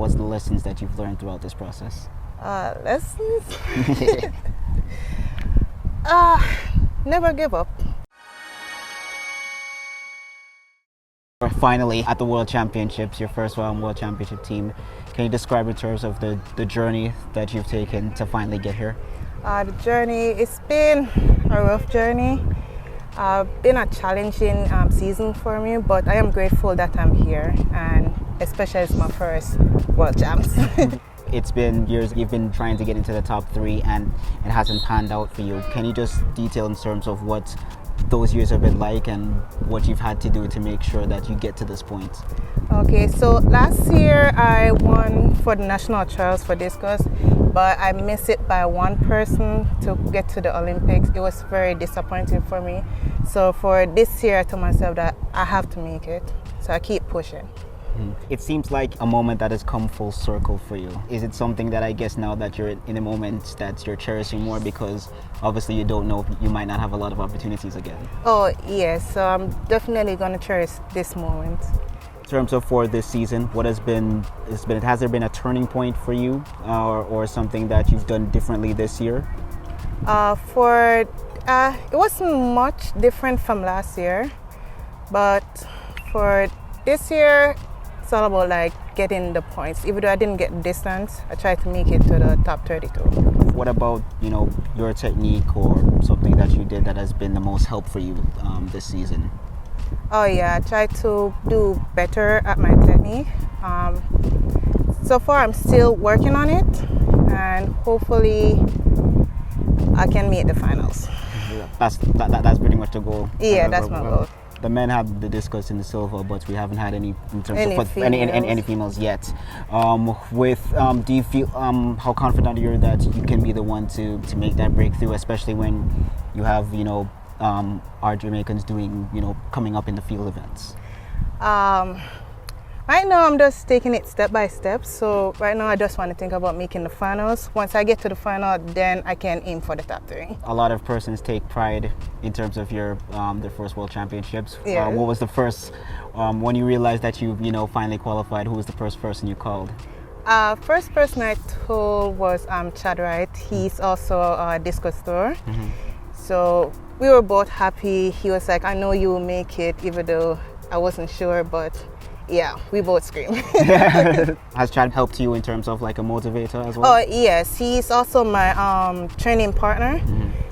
What's the lessons that you've learned throughout this process? Lessons? Never give up. Finally, at the World Championships, your first World Championship team. Can you describe in terms of the journey that you've taken to finally get here? The journey, it's been a rough journey. Been a challenging season for me, but I am grateful that I'm here, and especially it's my first World Champs. It's been years you've been trying to get into the top 3 and it hasn't panned out for you. Can you just detail in terms of what those years have been like and what you've had to do to make sure that you get to this point? Okay, so last year I won for the national trials for Discus, but I missed it by one person to get to the Olympics. It was very disappointing for me. So for this year I told myself that I have to make it. So I keep pushing. It seems like a moment that has come full circle for you. Is it something that I guess now that you're in a moment that you're cherishing more because obviously you don't know, you might not have a lot of opportunities again? Oh yes, so I'm definitely going to cherish this moment. In terms of for this season, what has there been a turning point for you or something that you've done differently this year? It wasn't much different from last year, but for this year, it's all about like getting the points. Even though I didn't get the distance, I tried to make it to the top 32. What about, your technique or something that you did that has been the most help for you this season? Oh yeah, I tried to do better at my technique. So far I'm still working on it, and hopefully I can meet the finals. That's pretty much the goal. Yeah, that's my goal. The men have the discus in the silver, but we haven't had any in terms of any females yet. Do you feel how confident are you that you can be the one to make that breakthrough, especially when you have our Jamaicans doing coming up in the field events? Right now I'm just taking it step by step. So right now I just want to think about making the finals. Once I get to the final, then I can aim for the top 3. A lot of persons take pride in terms of your their first World Championships. Yeah. What was the first when you realized that you finally qualified? Who was the first person you called? First person I told was Chad Wright. He's also a Discus Star. So we were both happy. He was like, I know you will make it, even though I wasn't sure, but yeah, we both screamed. Has Chad helped you in terms of like a motivator as well? Oh yes, he's also my training partner.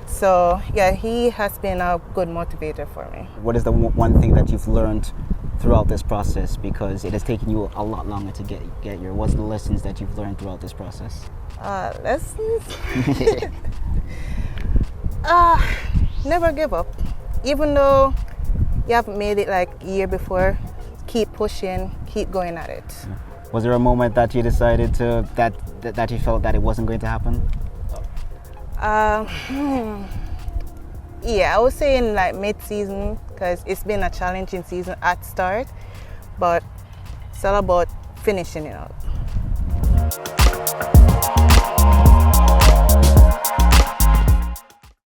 So yeah, he has been a good motivator for me. What is the one thing that you've learned throughout this process, because it has taken you a lot longer to get here? What's the lessons that you've learned throughout this process? Lessons? Never give up. Even though you haven't made it like a year before, keep pushing, keep going at it. Was there a moment that you decided that you felt that it wasn't going to happen? Yeah, I would say in like mid-season, because it's been a challenging season at start, but it's all about finishing it out.